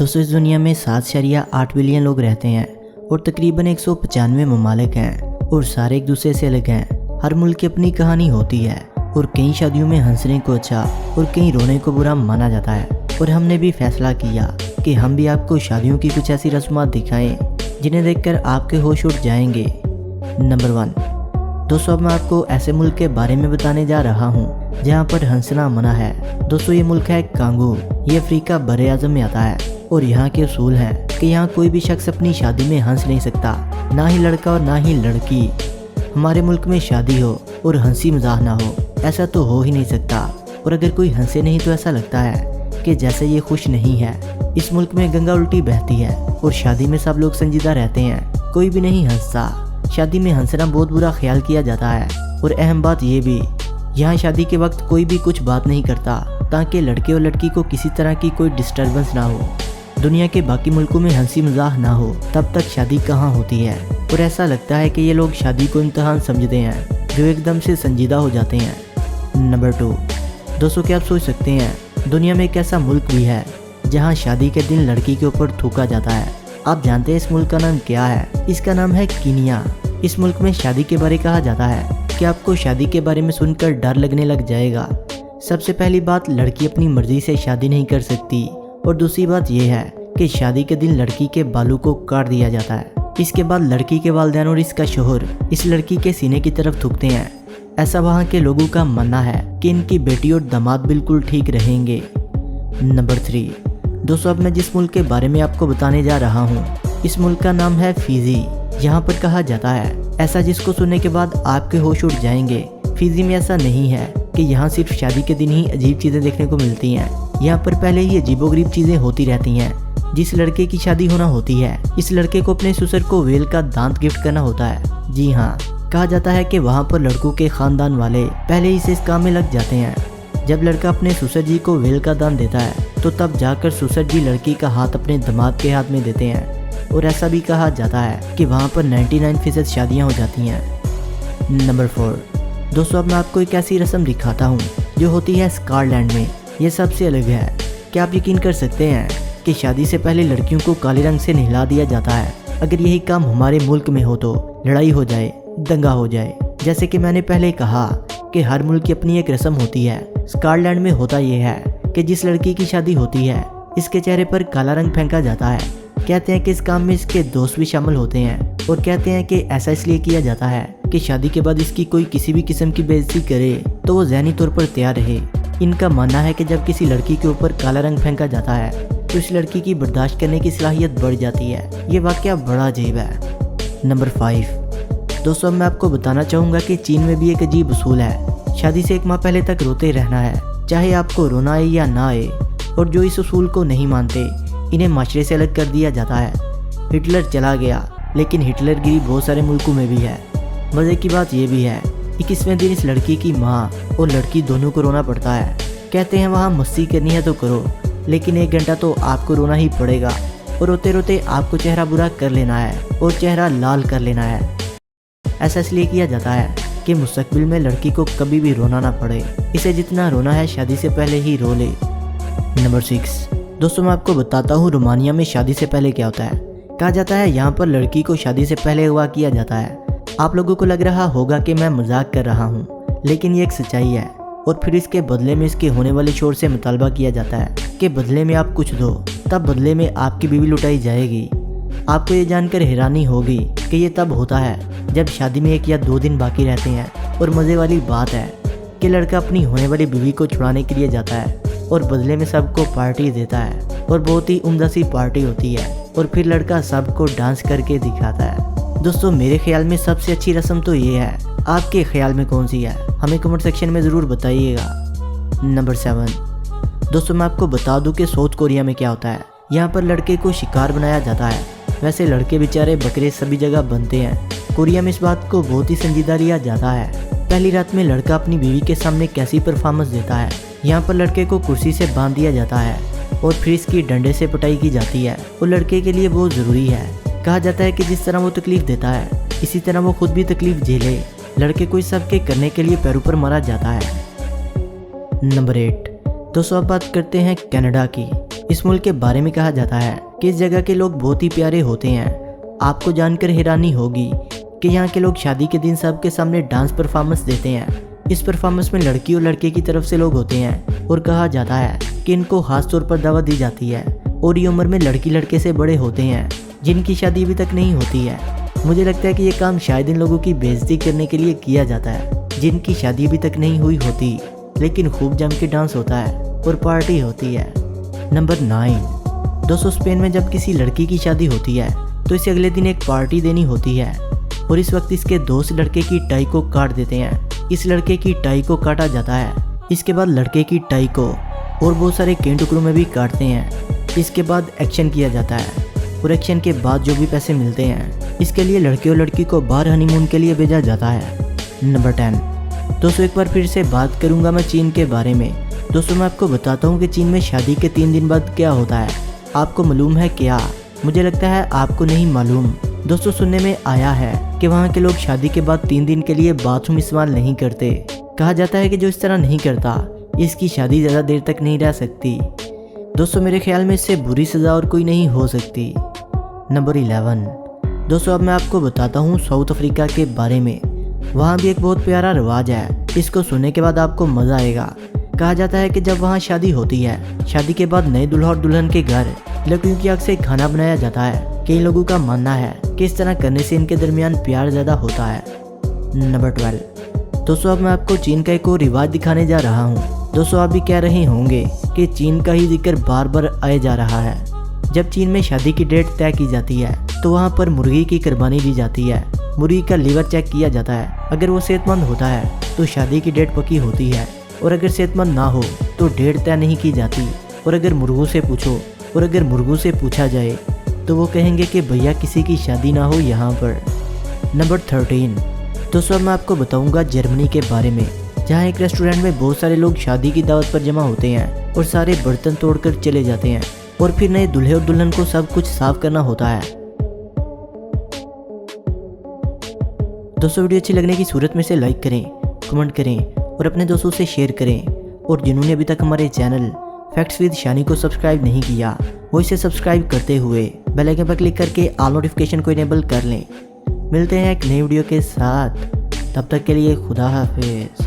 दोस्तों, इस दुनिया में 7.8 बिलियन लोग रहते हैं और तकरीबन 195 ममालिक हैं और सारे एक दूसरे से अलग हैं। हर मुल्क की अपनी कहानी होती है और कई शादियों में हंसने को अच्छा और कई रोने को बुरा माना जाता है। और हमने भी फैसला किया कि हम भी आपको शादियों की कुछ ऐसी रस्मात दिखाएं जिन्हें देखकर आपके होश उड़ जाएंगे। नंबर 1। दोस्तों, अब मैं आपको ऐसे मुल्क के बारे में बताने जा रहा हूँ जहाँ पर हंसना मना है। दोस्तों, ये मुल्क है कांगो। ये अफ्रीका बरे आज़म में आता है और यहाँ के उसूल हैं कि यहाँ कोई भी शख्स अपनी शादी में हंस नहीं सकता, ना ही लड़का और ना ही लड़की। हमारे मुल्क में शादी हो और हंसी मजाक ना हो, ऐसा तो हो ही नहीं सकता। और अगर कोई हंसे नहीं तो ऐसा लगता है कि जैसे ये खुश नहीं है। इस मुल्क में गंगा उल्टी बहती है और शादी में सब लोग संजीदा रहते हैं, कोई भी नहीं हंसता। शादी में हंसना बहुत बुरा ख्याल किया जाता है। और अहम बात ये भी, यहाँ शादी के वक्त कोई भी कुछ बात नहीं करता ताकि लड़के और लड़की को किसी तरह की कोई डिस्टर्बेंस ना हो। दुनिया के बाकी मुल्कों में हंसी मजाक ना हो तब तक शादी कहाँ होती है। और ऐसा लगता है कि ये लोग शादी को इम्तहान समझते हैं जो एकदम से संजीदा हो जाते हैं। नंबर 2। दोस्तों, क्या आप सोच सकते हैं दुनिया में एक ऐसा मुल्क भी है जहाँ शादी के दिन लड़की के ऊपर थूका जाता है। आप जानते हैं इस मुल्क का नाम क्या है? इसका नाम है कीनिया। इस मुल्क में शादी के बारे कहा जाता है कि आपको शादी के बारे में सुनकर डर लगने लग जाएगा। सबसे पहली बात, लड़की अपनी मर्जी से शादी नहीं कर सकती। और दूसरी बात यह है कि शादी के दिन लड़की के बालों को काट दिया जाता है। इसके बाद लड़की के वालिदैन और इसका शोहर इस लड़की के सीने की तरफ थूकते हैं। ऐसा वहाँ के लोगों का मानना है कि इनकी बेटी और दामाद बिल्कुल ठीक रहेंगे। नंबर 3। दोस्तों, अब मैं जिस मुल्क के बारे में आपको बताने जा रहा हूँ, इस मुल्क का नाम है फिजी। यहाँ पर कहा जाता है ऐसा जिसको सुनने के बाद आपके होश उड़ जाएंगे। फिजी में ऐसा नहीं है कि यहाँ सिर्फ शादी के दिन ही अजीब चीज़ें देखने को मिलती हैं। यहाँ पर पहले ही अजीबोगरीब चीज़ें होती रहती हैं। जिस लड़के की शादी होना होती है, इस लड़के को अपने ससुर को वेल का दांत गिफ्ट करना होता है। जी हाँ, कहा जाता है कि वहाँ पर लड़कों के खानदान वाले पहले ही से इस काम में लग जाते हैं। जब लड़का अपने ससुर जी को वेल का दान देता है तो तब जाकर ससुर जी लड़की का हाथ अपने दामाद के हाथ में देते हैं। और ऐसा भी कहा जाता है कि वहाँ पर 99% शादियाँ हो जाती हैं। नंबर 4। दोस्तों, अब मैं आपको एक ऐसी रस्म दिखाता हूँ जो होती है स्कॉटलैंड में। ये सबसे अलग है। क्या आप यकीन कर सकते हैं कि शादी से पहले लड़कियों को काले रंग से नहला दिया जाता है? अगर यही काम हमारे मुल्क में हो तो लड़ाई हो जाए, दंगा हो जाए। जैसे कि मैंने पहले कहा कि हर मुल्क की अपनी एक रस्म होती है। स्कॉटलैंड में होता यह है कि जिस लड़की की शादी होती है, इसके चेहरे पर काला रंग फेंका जाता है। कहते हैं कि इस काम में इसके दोस्त भी शामिल होते हैं और कहते हैं कि ऐसा इसलिए किया जाता है कि शादी के बाद इसकी कोई किसी भी किस्म की बेइज्जती करे तो वो ज़हनी तौर पर तैयार रहे। इनका मानना है कि जब किसी लड़की के ऊपर काला रंग फेंका जाता है तो इस लड़की की बर्दाश्त करने की सलाहियत बढ़ जाती है। ये वाकया बड़ा अजीब है। नंबर 5। दोस्तों, मैं आपको बताना चाहूँगा कि चीन में भी एक अजीब उसूल है। शादी से 1 माह पहले तक रोते रहना है, चाहे आपको रोना आए या ना आए। और जो इस उसूल को नहीं मानते, इन्हें माशरे से अलग कर दिया जाता है। हिटलर चला गया, लेकिन हिटलरगिरी बहुत सारे मुल्कों में भी है। मज़े की बात यह भी है 21वें दिन इस लड़की की माँ और लड़की दोनों को रोना पड़ता है। कहते हैं वहाँ मस्ती करनी है तो करो, लेकिन 1 घंटा तो आपको रोना ही पड़ेगा। और रोते रोते आपको चेहरा बुरा कर लेना है और चेहरा लाल कर लेना है। ऐसा इसलिए किया जाता है कि मुस्तकबिल में लड़की को कभी भी रोना ना पड़े। इसे जितना रोना है शादी से पहले ही रो ले। नंबर 6। दोस्तों, मैं आपको बताता हूँ रोमानिया में शादी से पहले क्या होता है। कहा जाता है यहाँ पर लड़की को शादी से पहले अगवा किया जाता है। आप लोगों को लग रहा होगा कि मैं मजाक कर रहा हूँ, लेकिन ये एक सच्चाई है। और फिर इसके बदले में इसके होने वाले शोर से मुतालबा किया जाता है कि बदले में आप कुछ दो, तब बदले में आपकी बीवी लुटाई जाएगी। आपको ये जानकर हैरानी होगी कि ये तब होता है जब शादी में 1 या 2 दिन बाकी रहते हैं। और मज़े वाली बात है कि लड़का अपनी होने वाली बीवी को छुड़ाने के लिए जाता है और बदले में सबको पार्टी देता है। और बहुत ही उम्दा सी पार्टी होती है। और फिर लड़का सबको डांस करके दिखाता है। दोस्तों, मेरे ख्याल में सबसे अच्छी रस्म तो ये है। आपके ख्याल में कौन सी है? हमें कमेंट सेक्शन में ज़रूर बताइएगा। नंबर 7। दोस्तों, मैं आपको बता दूं कि साउथ कोरिया में क्या होता है। यहाँ पर लड़के को शिकार बनाया जाता है। वैसे लड़के बेचारे बकरे सभी जगह बनते हैं। कोरिया में इस बात को बहुत ही संजीदा लिया जाता है। पहली रात में लड़का अपनी बीवी के सामने कैसी परफॉर्मेंस देता है। यहाँ पर लड़के को कुर्सी से बांध दिया जाता है और फिर इसकी डंडे से पिटाई की जाती है। वो लड़के के लिए बहुत ज़रूरी है। कहा जाता है कि जिस तरह वो तकलीफ देता है, इसी तरह वो खुद भी तकलीफ झेले। लड़के को इस सब के करने के लिए पैरों पर मारा जाता है। नंबर 8। दोस्तों, अब बात करते हैं कनाडा की। इस मुल्क के बारे में कहा जाता है कि इस जगह के लोग बहुत ही प्यारे होते हैं। आपको जानकर हैरानी होगी कि यहाँ के लोग शादी के दिन सबके सामने डांस परफॉर्मेंस देते हैं। इस परफॉर्मेंस में लड़की और लड़के की तरफ से लोग होते हैं और कहा जाता है कि इनको खास तौर पर दावत दी जाती है और ये उम्र में लड़की लड़के से बड़े होते हैं जिनकी शादी अभी तक नहीं होती है। मुझे लगता है कि ये काम शायद इन लोगों की बेइज्जती करने के लिए किया जाता है जिनकी शादी अभी तक नहीं हुई होती, लेकिन खूब जम के डांस होता है और पार्टी होती है। नंबर 9। दोस्तों, स्पेन में जब किसी लड़की की शादी होती है तो इसे अगले दिन एक पार्टी देनी होती है और इस वक्त इसके दोस्त लड़के की टाई को काट देते हैं। इस लड़के की टाई को काटा जाता है। इसके बाद लड़के की टाई को और बहुत सारे कई टुकड़ों में भी काटते हैं। इसके बाद एक्शन किया जाता है और एक्शन के बाद जो भी पैसे मिलते हैं इसके लिए लड़के और लड़की को बाहर हनीमून के लिए भेजा जाता है। नंबर 10। दोस्तों, एक बार फिर से बात करूंगा मैं चीन के बारे में। दोस्तों, मैं आपको बताता हूँ कि चीन में शादी के 3 दिन बाद क्या होता है। आपको मालूम है क्या? मुझे लगता है आपको नहीं मालूम। दोस्तों, सुनने में आया है कि वहाँ के लोग शादी के बाद 3 दिन के लिए बाथरूम इस्तेमाल नहीं करते। कहा जाता है कि जो इस तरह नहीं करता इसकी शादी ज़्यादा देर तक नहीं रह सकती। दोस्तों, मेरे ख्याल में इससे बुरी सज़ा और कोई नहीं हो सकती। नंबर 11। दोस्तों, अब मैं आपको बताता हूँ साउथ अफ्रीका के बारे में। वहाँ भी एक बहुत प्यारा रिवाज है, इसको सुनने के बाद आपको मज़ा आएगा। कहा जाता है कि जब वहाँ शादी होती है, शादी के बाद नए दूल्हा और दुल्हन के घर लकड़ियों की आग से खाना बनाया जाता है। कई लोगों का मानना है कि इस तरह करने से इनके दरमियान प्यार ज़्यादा होता है। नंबर 12। दोस्तों, अब मैं आपको चीन का एक और रिवाज दिखाने जा रहा हूँ। दोस्तों, आप भी कह रहे होंगे कि चीन का ही जिक्र बार बार आए जा रहा है। जब चीन में शादी की डेट तय की जाती है तो वहाँ पर मुर्गी की कुर्बानी दी जाती है। मुर्गी का लीवर चेक किया जाता है। अगर वो सेहतमंद होता है तो शादी की डेट पक्की होती है और अगर सेहतमंद ना हो तो डेट तय नहीं की जाती। और अगर मुर्गों से पूछा जाए तो वो कहेंगे कि भैया किसी की शादी ना हो यहाँ पर। नंबर 13। दोस्तों, मैं आपको बताऊंगा जर्मनी के बारे में, जहाँ एक रेस्टोरेंट में बहुत सारे लोग शादी की दावत पर जमा होते हैं और सारे बर्तन तोड़कर चले जाते हैं और फिर नए दूल्हे और दुल्हन को सब कुछ साफ करना होता है। दोस्तों, वीडियो अच्छी लगने की सूरत में से लाइक करें, कमेंट करें और अपने दोस्तों से शेयर करें। और जिन्होंने अभी तक हमारे चैनल फैक्ट्स विद शानी को सब्सक्राइब नहीं किया वो इसे सब्सक्राइब करते हुए बेल आइकन पर क्लिक करके ऑल नोटिफिकेशन को इनेबल कर लें। मिलते हैं एक नई वीडियो के साथ, तब तक के लिए खुदा हाफिज़।